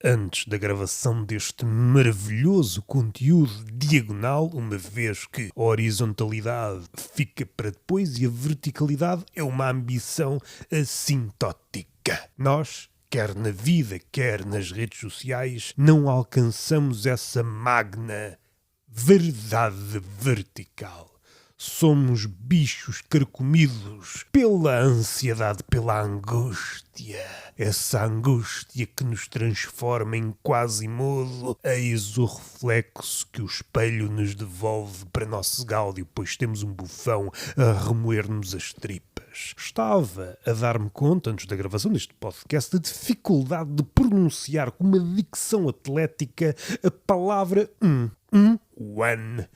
antes da gravação deste maravilhoso conteúdo diagonal, uma vez que a horizontalidade fica para depois e a verticalidade é uma ambição assintótica. Nós, quer na vida, quer nas redes sociais, não alcançamos essa magna verdade vertical. Somos bichos carcomidos pela ansiedade, pela angústia. Essa angústia que nos transforma em quase mudo. Eis o reflexo que o espelho nos devolve para nosso gáudio, pois temos um bufão a remoer-nos as tripas. Estava a dar-me conta, antes da gravação deste podcast, da dificuldade de pronunciar com uma dicção atlética a palavra one.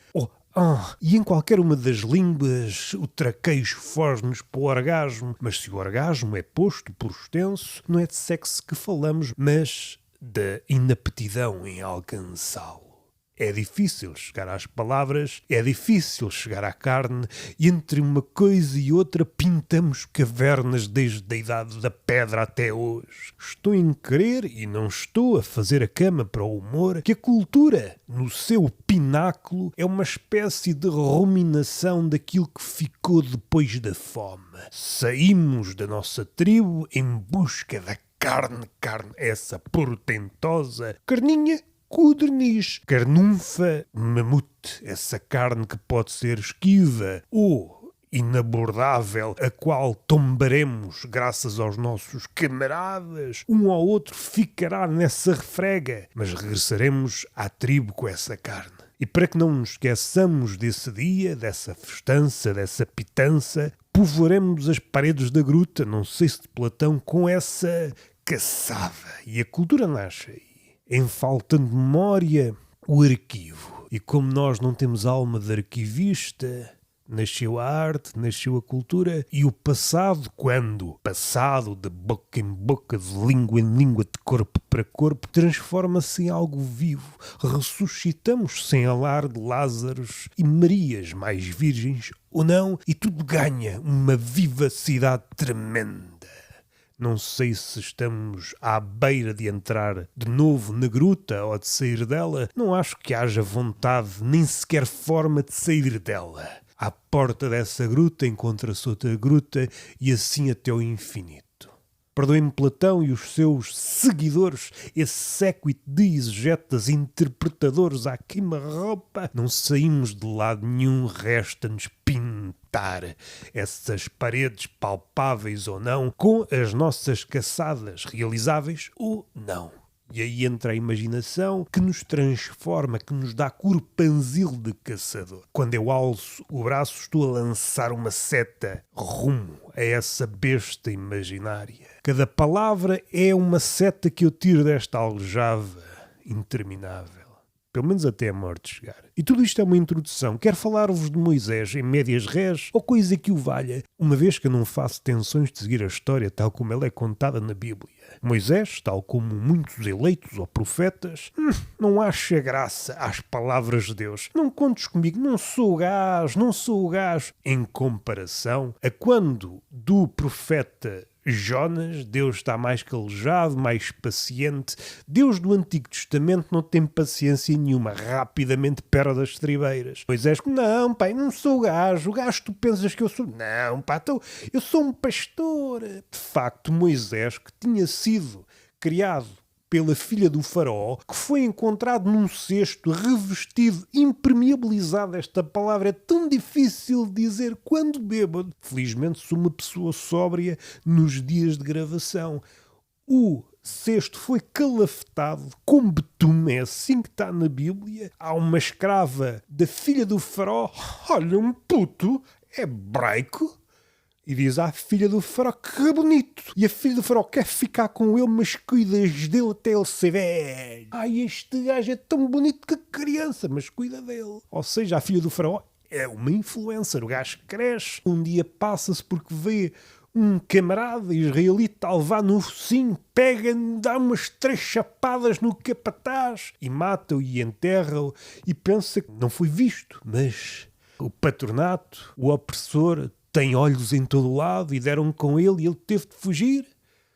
E em qualquer uma das línguas o traquejo foge-nos para o orgasmo. Mas se o orgasmo é posto por extenso, não é de sexo que falamos, mas da inaptidão em alcançá-lo. É difícil chegar às palavras, é difícil chegar à carne, e entre uma coisa e outra pintamos cavernas desde a idade da pedra até hoje. Estou em crer, e não estou a fazer a cama para o humor, que a cultura, no seu pináculo, é uma espécie de ruminação daquilo que ficou depois da fome. Saímos da nossa tribo em busca da carne, essa portentosa carninha, codorniz, carnunfa, mamute, essa carne que pode ser esquiva ou inabordável, a qual tombaremos graças aos nossos camaradas. Um ao outro ficará nessa refrega, mas regressaremos à tribo com essa carne. E para que não nos esqueçamos desse dia, dessa festança, dessa pitança, povoaremos as paredes da gruta, não sei se de Platão, com essa caçada. E a cultura nasce aí. Em falta de memória, o arquivo. E como nós não temos alma de arquivista, nasceu a arte, nasceu a cultura, e o passado, quando passado de boca em boca, de língua em língua, de corpo para corpo, transforma-se em algo vivo. Ressuscitamos sem alarde Lázaros e Marias mais virgens ou não, e tudo ganha uma vivacidade tremenda. Não sei se estamos à beira de entrar de novo na gruta ou de sair dela. Não acho que haja vontade, nem sequer forma de sair dela. À porta dessa gruta encontra-se outra gruta e assim até o infinito. Perdoem-me Platão e os seus seguidores, esse séquito de exegetas interpretadores à queima-roupa. Não saímos de lado nenhum, resta-nos pintar essas paredes, palpáveis ou não, com as nossas caçadas, realizáveis ou não. E aí entra a imaginação que nos transforma, que nos dá corpanzil de caçador. Quando eu alço o braço, estou a lançar uma seta rumo a essa besta imaginária. Cada palavra é uma seta que eu tiro desta aljava interminável. Pelo menos até a morte chegar. E tudo isto é uma introdução. Quero falar-vos de Moisés em médias res ou coisa que o valha, uma vez que eu não faço tensões de seguir a história tal como ela é contada na Bíblia. Moisés, tal como muitos eleitos ou profetas, não acha graça às palavras de Deus. Não contes comigo, não sou o gajo. Em comparação a quando do profeta Jonas, Deus está mais calejado, mais paciente. Deus do Antigo Testamento não tem paciência nenhuma, rapidamente perde as estribeiras. Moisés, não pai, não sou o gajo tu pensas que eu sou... Não pá, eu sou um pastor. De facto, Moisés, que tinha sido criado pela filha do faraó, que foi encontrado num cesto revestido, impermeabilizado. Esta palavra é tão difícil de dizer quando bêbado. Felizmente sou uma pessoa sóbria nos dias de gravação. O cesto foi calafetado com betume, é assim que está na Bíblia. Há uma escrava da filha do faraó, olha, um puto hebraico, e diz à filha do faraó, que bonito. E a filha do faraó quer ficar com ele, mas cuidas dele até ele ser velho. Este gajo é tão bonito que criança, mas cuida dele. Ou seja, a filha do faraó é uma influencer. O gajo cresce, um dia passa-se porque vê um camarada israelita a levar no focinho, pega-no, dá umas 3 chapadas no capataz e mata-o e enterra-o e pensa que não foi visto. Mas o patronato, o opressor, tem olhos em todo o lado e deram com ele e ele teve de fugir.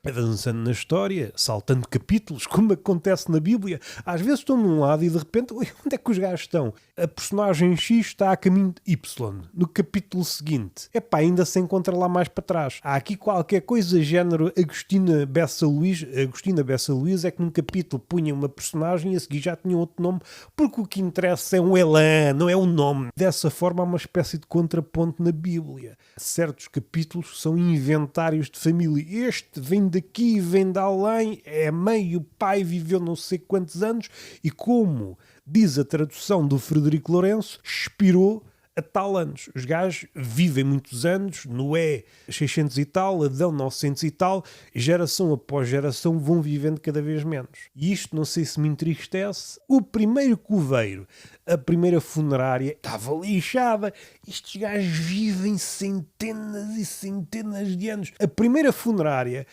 avançando na história, saltando capítulos, como acontece na Bíblia. Às vezes estou num lado e de repente, ui, onde é que os gajos estão? A personagem X está a caminho de Y. No capítulo seguinte, ainda se encontra lá mais para trás. Há aqui qualquer coisa género Agostina Bessa Luís. Agostina Bessa Luís é que num capítulo punha uma personagem e a seguir já tinha outro nome, porque o que interessa é um elan, não é um nome. Dessa forma há uma espécie de contraponto na Bíblia. Certos capítulos são inventários de família. Este vem daqui, vem de além, é mãe, o pai viveu não sei quantos anos e, como diz a tradução do Frederico Lourenço, expirou a tal anos. Os gajos vivem muitos anos, Noé 600 e tal, Adão 900 e tal, geração após geração vão vivendo cada vez menos. E isto não sei se me entristece. O primeiro coveiro, a primeira funerária, estava lixada. Estes gajos vivem centenas e centenas de anos. A primeira funerária,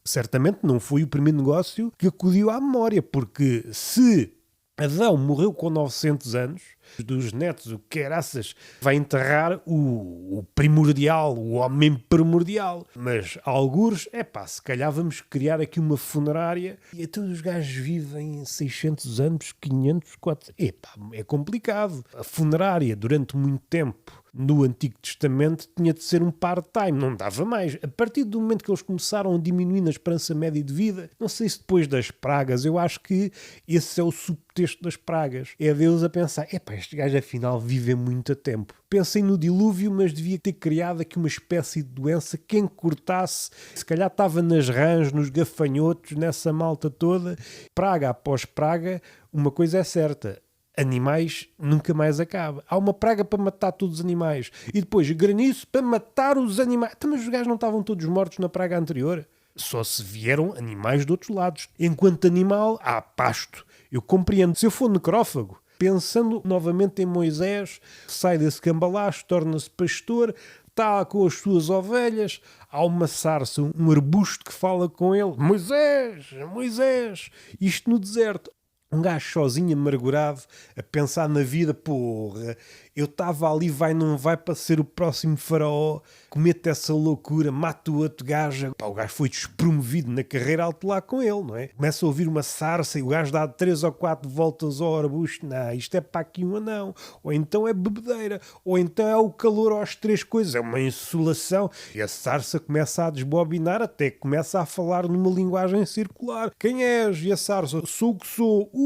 certamente não foi o primeiro negócio que acudiu à memória, porque se Adão morreu com 900 anos, dos netos, o caraças, vai enterrar o primordial, o homem primordial. Mas, algures, se calhar vamos criar aqui uma funerária e todos os gajos vivem 600 anos, 500, 400. É complicado. A funerária, durante muito tempo, no Antigo Testamento, tinha de ser um part-time, não dava mais. A partir do momento que eles começaram a diminuir na esperança média de vida, não sei se depois das pragas, eu acho que esse é o subtexto das pragas. É Deus a pensar, estes gajos afinal vivem muito tempo. Pensei no dilúvio, mas devia ter criado aqui uma espécie de doença que encurtasse, se calhar estava nas rãs, nos gafanhotos, nessa malta toda. Praga após praga, uma coisa é certa, animais nunca mais acaba. Há uma praga para matar todos os animais. E depois granizo para matar os animais. Mas os gajos não estavam todos mortos na praga anterior? Só se vieram animais de outros lados. Enquanto animal, há pasto. Eu compreendo. Se eu for necrófago, pensando novamente em Moisés, sai desse cambalacho, torna-se pastor, está com as suas ovelhas, há uma sarça, um arbusto que fala com ele. Moisés, Moisés, isto no deserto. Um gajo sozinho, amargurado, a pensar na vida, porra, eu estava ali, vai, não vai, para ser o próximo faraó, comete essa loucura, mata o outro gajo. O gajo foi despromovido na carreira, alto lá com ele, não é? Começa a ouvir uma sarça e o gajo dá 3 ou 4 voltas ao arbusto. Não, isto é para aqui um anão. Ou então é bebedeira, ou então é o calor às 3 coisas, é uma insolação. E a sarça começa a desbobinar, até que começa a falar numa linguagem circular. Quem és? E a sarça, sou o que sou.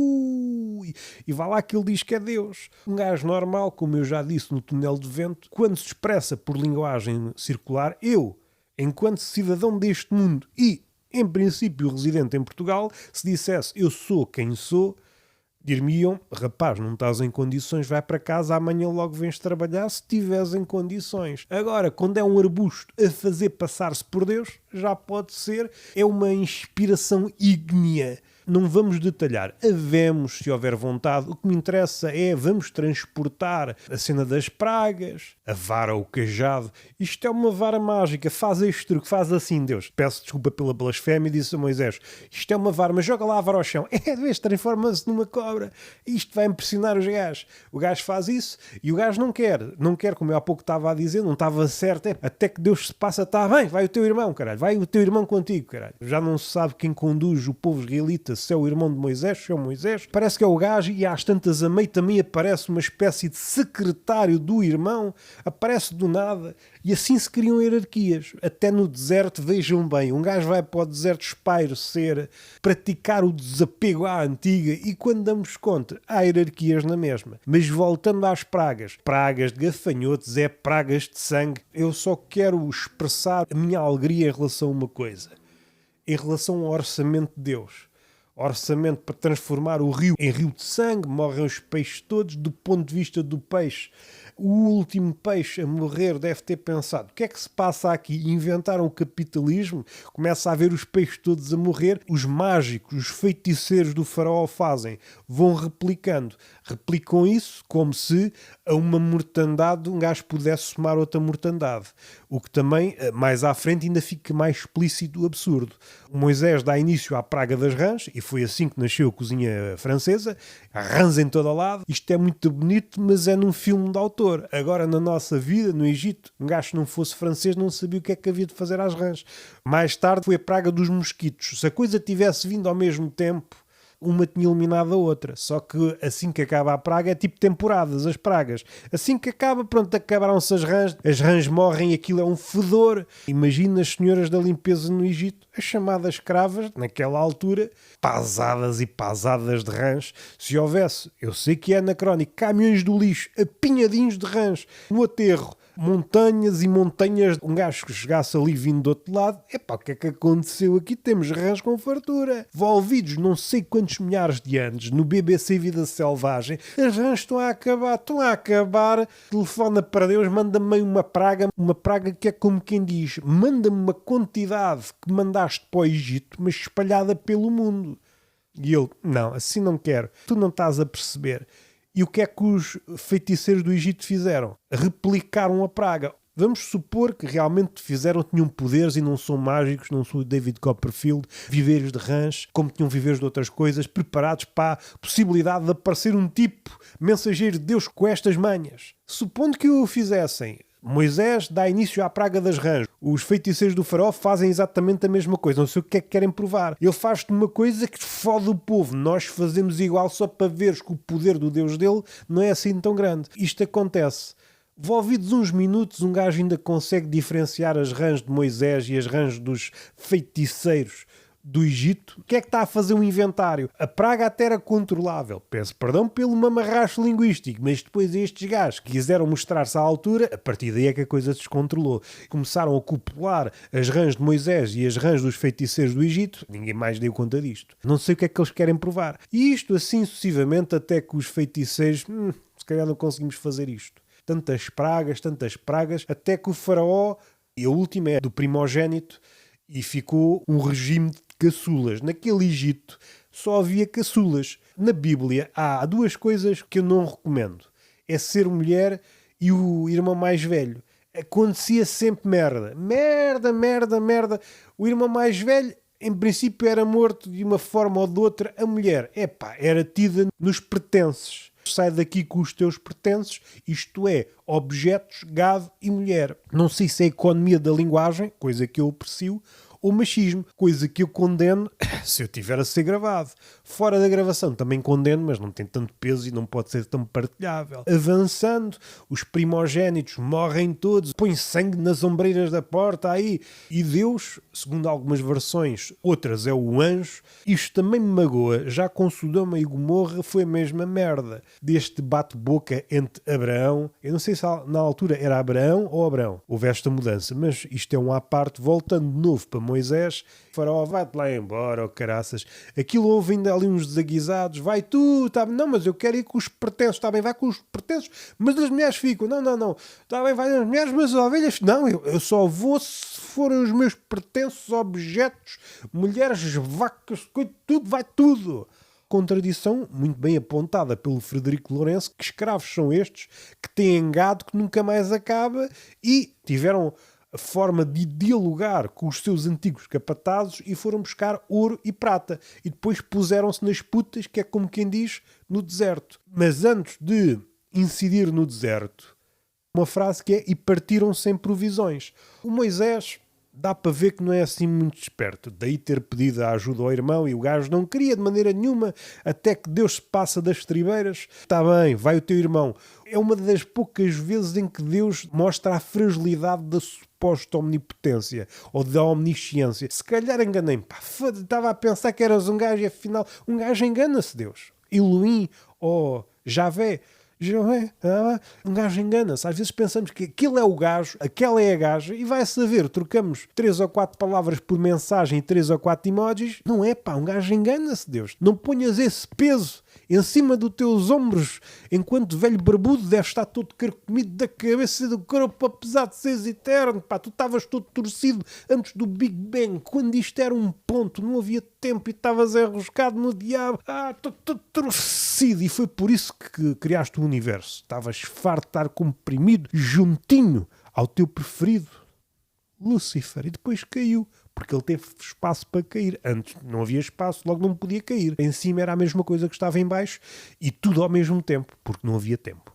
E vai lá que ele diz que é Deus. Um gajo normal, como eu já disse no túnel de vento, quando se expressa por linguagem circular, eu, enquanto cidadão deste mundo e, em princípio, residente em Portugal, se dissesse eu sou quem sou, dir-me-iam, rapaz, não estás em condições, vai para casa, amanhã logo vens trabalhar se estiveres em condições. Agora, quando é um arbusto a fazer passar-se por Deus, já pode ser, é uma inspiração ígnea. Não vamos detalhar, havemos, se houver vontade. O que me interessa é, vamos transportar a cena das pragas, a vara ou o cajado. Isto é uma vara mágica, faz este truque, faz assim, Deus. Peço desculpa pela blasfémia, disse a Moisés. Isto é uma vara, mas joga lá a vara ao chão. Vês, transforma-se numa cobra. Isto vai impressionar os gajos. O gajo faz isso e o gajo não quer, como eu há pouco estava a dizer, não estava certo. Até que Deus se passa, está bem, vai o teu irmão, caralho. Vai o teu irmão contigo, caralho. Já não se sabe quem conduz o povo israelita, se é o irmão de Moisés, se é o Moisés, parece que é o gajo, e às tantas a meio também aparece uma espécie de secretário do irmão, aparece do nada, e assim se criam hierarquias. Até no deserto, vejam bem, um gajo vai para o deserto espairecer, praticar o desapego à antiga, e quando damos conta, há hierarquias na mesma. Mas voltando às pragas de gafanhotos, pragas de sangue, eu só quero expressar a minha alegria em relação a uma coisa. Em relação ao orçamento de Deus. Orçamento para transformar o rio em rio de sangue, morrem os peixes todos. Do ponto de vista do peixe, o último peixe a morrer deve ter pensado, o que é que se passa aqui? Inventaram o capitalismo, começa a ver os peixes todos a morrer. Os mágicos, os feiticeiros do faraó fazem, vão replicam isso como se a uma mortandade um gajo pudesse somar outra mortandade, o que também mais à frente ainda fica mais explícito o absurdo. O Moisés dá início à praga das rãs, e foi assim que nasceu a cozinha francesa, há rãs em todo lado. Isto é muito bonito, mas é num filme de autor. fedor. Agora, na nossa vida, no Egito, um gajo que não fosse francês não sabia o que é que havia de fazer às rãs. Mais tarde foi a praga dos mosquitos. Se a coisa tivesse vindo ao mesmo tempo, uma tinha eliminado a outra. Só que assim que acaba a praga é tipo temporadas, as pragas. Assim que acaba, pronto, acabaram-se as rãs morrem, aquilo é um fedor. Imagina as senhoras da limpeza no Egito, as chamadas escravas, naquela altura, pasadas e pasadas de rãs. Se houvesse, eu sei que é anacrónico, caminhões do lixo, apinhadinhos de rãs no aterro, montanhas e montanhas, um gajo que chegasse ali vindo do outro lado, epá, o que é que aconteceu aqui? Temos rãs com fartura. Envolvidos não sei quantos milhares de anos no BBC Vida Selvagem, as rãs estão a acabar. Telefona para Deus, manda-me uma praga que é como quem diz, manda-me uma quantidade que mandaste para o Egito, mas espalhada pelo mundo. E ele, não, assim não quero, tu não estás a perceber. E o que é que os feiticeiros do Egito fizeram? Replicaram a praga. Vamos supor que realmente tinham poderes e não são mágicos, não são o David Copperfield, viveiros de rãs, como tinham viveiros de outras coisas, preparados para a possibilidade de aparecer um tipo mensageiro de Deus com estas manhas. Supondo que o fizessem, Moisés dá início à praga das rãs. Os feiticeiros do faraó fazem exatamente a mesma coisa. Não sei o que é que querem provar. Ele faz-te uma coisa que fode o povo. Nós fazemos igual só para veres que o poder do Deus dele não é assim tão grande. Isto acontece. Envolvidos uns minutos, um gajo ainda consegue diferenciar as rãs de Moisés e as rãs dos feiticeiros do Egito. O que é que está a fazer um inventário? A praga até era controlável. Peço perdão pelo mamarracho linguístico, mas depois estes gajos quiseram mostrar-se à altura, a partir daí é que a coisa se descontrolou. Começaram a copular as rãs de Moisés e as rãs dos feiticeiros do Egito. Ninguém mais deu conta disto. Não sei o que é que eles querem provar. E isto assim sucessivamente até que os feiticeiros... se calhar não conseguimos fazer isto. Tantas pragas, até que o faraó, e a última é do primogénito, e ficou um regime de caçulas. Naquele Egito só havia caçulas. Na Bíblia há duas coisas que eu não recomendo. É ser mulher e o irmão mais velho. Acontecia sempre merda. Merda. O irmão mais velho, em princípio, era morto de uma forma ou de outra. A mulher, era tida nos pertences. Sai daqui com os teus pertences, isto é, objetos, gado e mulher. Não sei se é economia da linguagem, coisa que eu aprecio, ou machismo, coisa que eu condeno se eu tiver a ser gravado. Fora da gravação também condeno, mas não tem tanto peso e não pode ser tão partilhável. Avançando, os primogénitos morrem todos, põe sangue nas ombreiras da porta aí. E Deus, segundo algumas versões, outras é o anjo, isto também me magoa, já com Sodoma e Gomorra foi a mesma merda. Deste bate-boca entre Abraão, eu não sei se na altura era Abraão ou Abrão, houve esta mudança, mas isto é um à parte, voltando de novo para Moisés, faraó, vai-te lá embora, oh caraças. Aquilo houve ainda ali uns desaguisados, vai tu, tá, não, mas eu quero ir com os pertences, está bem, vai com os pertences, mas as mulheres ficam, não, está bem, vai as mulheres, mas as ovelhas, não, eu só vou se forem os meus pertences, objetos, mulheres, vacas, tudo, vai tudo. Contradição muito bem apontada pelo Frederico Lourenço, que escravos são estes que têm gado que nunca mais acaba e tiveram a forma de dialogar com os seus antigos capatazes e foram buscar ouro e prata. E depois puseram-se nas putas, que é como quem diz, no deserto. Mas antes de incidir no deserto, uma frase que é, e partiram sem provisões. O Moisés... dá para ver que não é assim muito esperto. Daí ter pedido a ajuda ao irmão e o gajo não queria de maneira nenhuma, até que Deus se passa das estribeiras. Está bem, vai o teu irmão. É uma das poucas vezes em que Deus mostra a fragilidade da suposta omnipotência ou da omnisciência. Se calhar enganei-me. Estava a pensar que eras um gajo e afinal um gajo engana-se, Deus. Elohim ou Javé. Um gajo engana-se. Às vezes pensamos que aquele é o gajo, aquela é a gaja, e vai saber, trocamos 3 ou 4 palavras por mensagem e 3 ou 4 emojis. Não é, um gajo engana-se, Deus. Não ponhas esse peso em cima dos teus ombros, enquanto velho barbudo deve estar todo carcomido da cabeça e do corpo, apesar de seres eterno. Tu estavas todo torcido antes do Big Bang, quando isto era um ponto, não havia tempo e estavas enroscado no diabo. Estou todo torcido. E foi por isso que criaste o universo. Estavas farto de estar comprimido juntinho ao teu preferido, Lúcifer, e depois caiu, porque ele teve espaço para cair. Antes não havia espaço, logo não podia cair. Em cima era a mesma coisa que estava em baixo e tudo ao mesmo tempo, porque não havia tempo.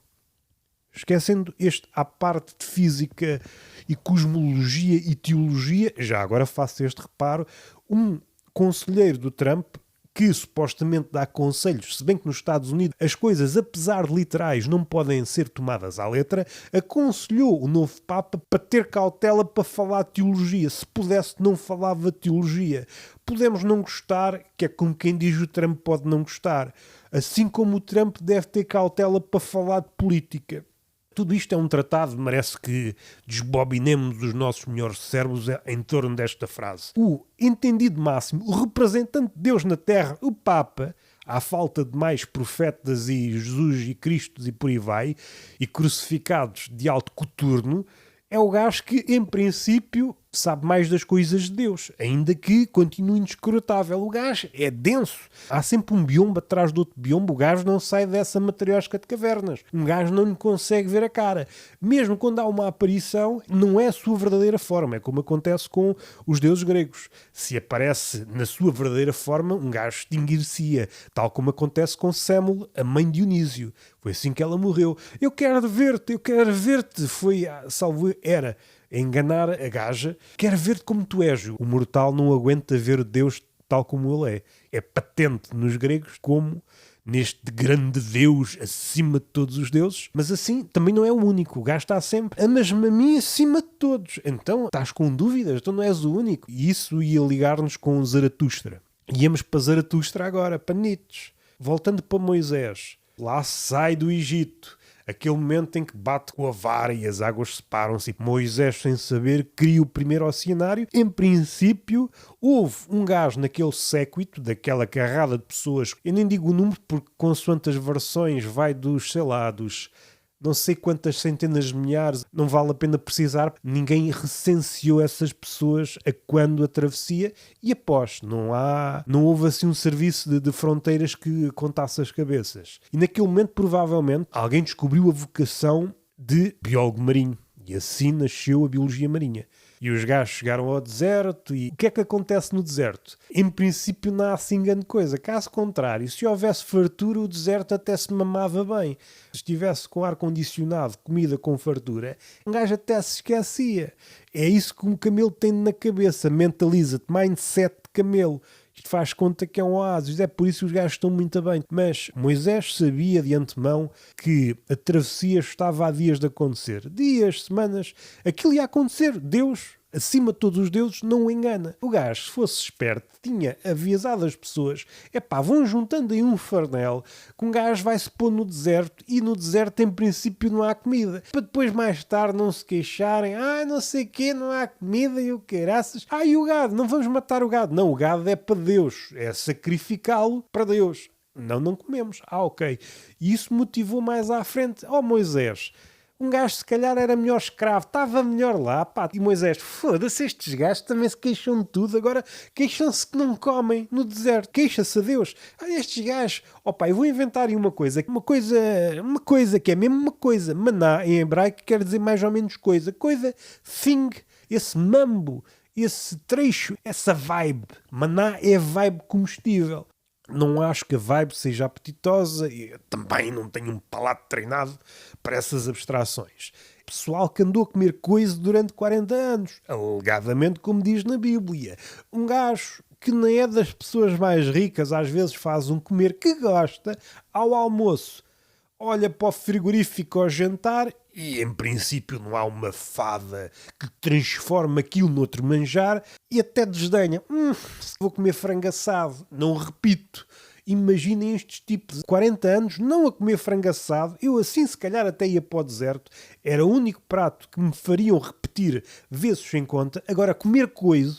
Esquecendo este à parte de física e cosmologia e teologia, já agora faço este reparo, um conselheiro do Trump que supostamente dá conselhos, se bem que nos Estados Unidos as coisas, apesar de literais, não podem ser tomadas à letra, aconselhou o novo Papa para ter cautela para falar de teologia. Se pudesse, não falava de teologia. Podemos não gostar, que é como quem diz o Trump pode não gostar. Assim como o Trump deve ter cautela para falar de política. Tudo isto é um tratado, merece que desbobinemos os nossos melhores cérebros em torno desta frase. O entendido máximo, o representante de Deus na Terra, o Papa, à falta de mais profetas e Jesus e Cristos e por aí vai, e crucificados de alto coturno, é o gajo que, em princípio, sabe mais das coisas de Deus, ainda que continue inescrutável. O gajo é denso. Há sempre um biombo atrás do outro biombo. O gajo não sai dessa matriosca de cavernas. Um gajo não lhe consegue ver a cara. Mesmo quando há uma aparição, não é a sua verdadeira forma. É como acontece com os deuses gregos. Se aparece na sua verdadeira forma, um gajo extinguir-se-ia. Tal como acontece com Sémele, a mãe de Dionísio. Foi assim que ela morreu. Eu quero ver-te, eu quero ver-te. Foi, salvo era, enganar a gaja. Quero ver-te como tu és. O mortal não aguenta ver Deus tal como ele é. É patente nos gregos como neste grande Deus acima de todos os deuses. Mas assim, também não é o único. O gajo está sempre, amas-me a mim acima de todos. Então, estás com dúvidas? Então não és o único. E isso ia ligar-nos com Zaratustra. Íamos para Zaratustra agora, para Nietzsche. Voltando para Moisés. Lá sai do Egito. Aquele momento em que bate com a vara e as águas separam-se e Moisés, sem saber, cria o primeiro oceanário. Em princípio, houve um gajo naquele séquito, daquela carrada de pessoas, eu nem digo o número porque consoante as versões vai dos, sei lá, dos não sei quantas centenas de milhares, não vale a pena precisar, ninguém recenseou essas pessoas a quando a travessia e após, não houve assim um serviço de fronteiras que contasse as cabeças. E naquele momento, provavelmente, alguém descobriu a vocação de biólogo marinho e assim nasceu a biologia marinha. E os gajos chegaram ao deserto e o que é que acontece no deserto? Em princípio não há assim grande coisa. Caso contrário, se houvesse fartura, o deserto até se mamava bem. Se estivesse com ar-condicionado, comida com fartura, um gajo até se esquecia. É isso que um camelo tem na cabeça. Mentaliza-te. Mindset de camelo. Isto faz conta que é um oásis. É por isso que os gajos estão muito bem. Mas Moisés sabia de antemão que a travessia estava há dias de acontecer. Dias, semanas. Aquilo ia acontecer. Deus, acima de todos os deuses, não o engana. O gajo, se fosse esperto, tinha avisado as pessoas. Epá, vão juntando aí um farnel que um gajo vai se pôr no deserto e no deserto, em princípio, não há comida. Para depois, mais tarde, não se queixarem. Não sei o quê, não há comida e o caraças. E o gado, não vamos matar o gado. Não, o gado é para Deus. É sacrificá-lo para Deus. Não comemos. Ok. E isso motivou mais à frente. Moisés, um gajo se calhar era melhor escravo, estava melhor lá, pá. E Moisés, foda-se, estes gajos também se queixam de tudo, agora queixam-se que não comem no deserto, queixa-se a Deus. Estes gajos, eu vou inventar aí uma coisa que é mesmo uma coisa. Maná em hebraico quer dizer mais ou menos coisa, thing, esse mambo, esse trecho, essa vibe. Maná é vibe comestível. Não acho que a vibe seja apetitosa e eu também não tenho um palato treinado para essas abstrações. Pessoal que andou a comer coisa durante 40 anos, alegadamente como diz na Bíblia. Um gajo que nem é das pessoas mais ricas, às vezes faz um comer que gosta ao almoço. Olha para o frigorífico ao jantar e, em princípio, não há uma fada que transforma aquilo noutro manjar e até desdenha. Vou comer frango assado. Não repito. Imaginem estes tipos de 40 anos não a comer frango assado. Eu assim, se calhar, até ia para o deserto. Era o único prato que me fariam repetir vezes sem conta. Agora, comer coisa...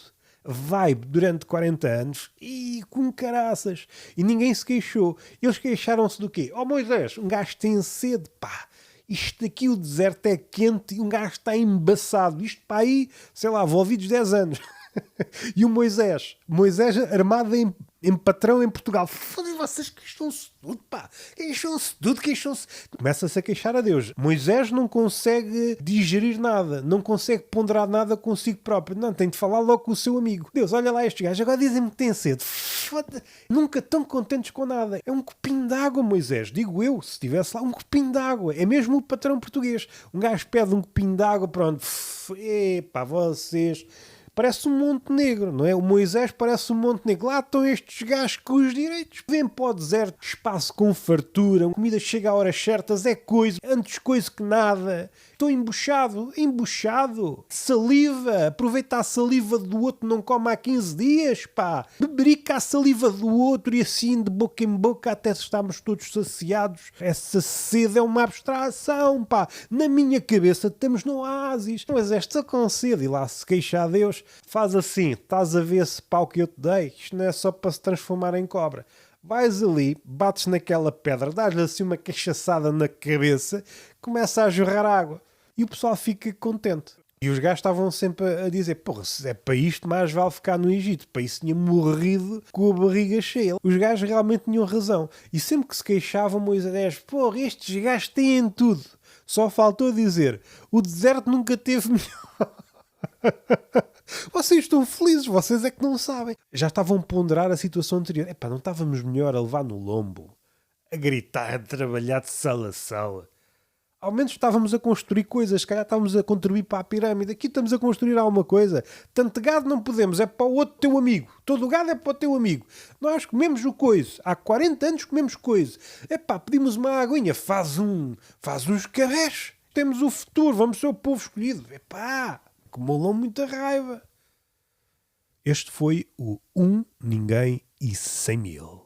vibe durante 40 anos e com caraças. E ninguém se queixou. Eles queixaram-se do quê? Moisés, um gajo tem sede, pá. Isto aqui, o deserto é quente e um gajo está embaçado. Isto para aí, sei lá, envolvidos 10 anos. E o Moisés armado em patrão em Portugal. Foda-se, vocês queixam-se tudo, pá. Queixam-se. Começa-se a queixar a Deus. Moisés não consegue digerir nada. Não consegue ponderar nada consigo próprio. Não, tem de falar logo com o seu amigo. Deus, olha lá este gajo. Agora dizem-me que tem sede. Nunca tão contentes com nada. É um copinho de água, Moisés. Digo eu, se estivesse lá, um copinho de água. É mesmo o patrão português. Um gajo pede um copinho de água, pronto. Epá, vocês... Parece um Montenegro, não é? O Moisés parece um Montenegro. Lá estão estes gajos com os direitos. Vêm para o deserto, espaço com fartura, a comida chega a horas certas, é coisa, antes coisa que nada. Estou embuchado, saliva, aproveita a saliva do outro, não come há 15 dias, pá. Beberica a saliva do outro e assim de boca em boca até estarmos todos saciados. Essa sede é uma abstração, pá. Na minha cabeça estamos no oásis. Mas esta com sede e lá se queixa a Deus, faz assim, estás a ver esse pau que eu te dei? Isto não é só para se transformar em cobra. Vais ali, bates naquela pedra, dás-lhe assim uma cachaçada na cabeça, começa a jorrar água. E o pessoal fica contente. E os gajos estavam sempre a dizer, porra, se é para isto, mais vale ficar no Egito. Para isso tinha morrido com a barriga cheia. Os gajos realmente tinham razão. E sempre que se queixavam, Moisés, porra, estes gajos têm tudo. Só faltou dizer, o deserto nunca teve melhor. Vocês estão felizes, vocês é que não sabem. Já estavam a ponderar a situação anterior. Epá, não estávamos melhor a levar no lombo, a gritar, a trabalhar de sala a sala. Ao menos estávamos a construir coisas, se calhar estávamos a contribuir para a pirâmide. Aqui estamos a construir alguma coisa. Tanto gado não podemos, é para o outro teu amigo. Todo o gado é para o teu amigo. Nós comemos o coiso. Há 40 anos comemos coiso. Epá, pedimos uma aguinha. Faz uns cabés. Temos o futuro, vamos ser o povo escolhido. Epá, acumulou muita raiva. Este foi o Ninguém e 100 Mil.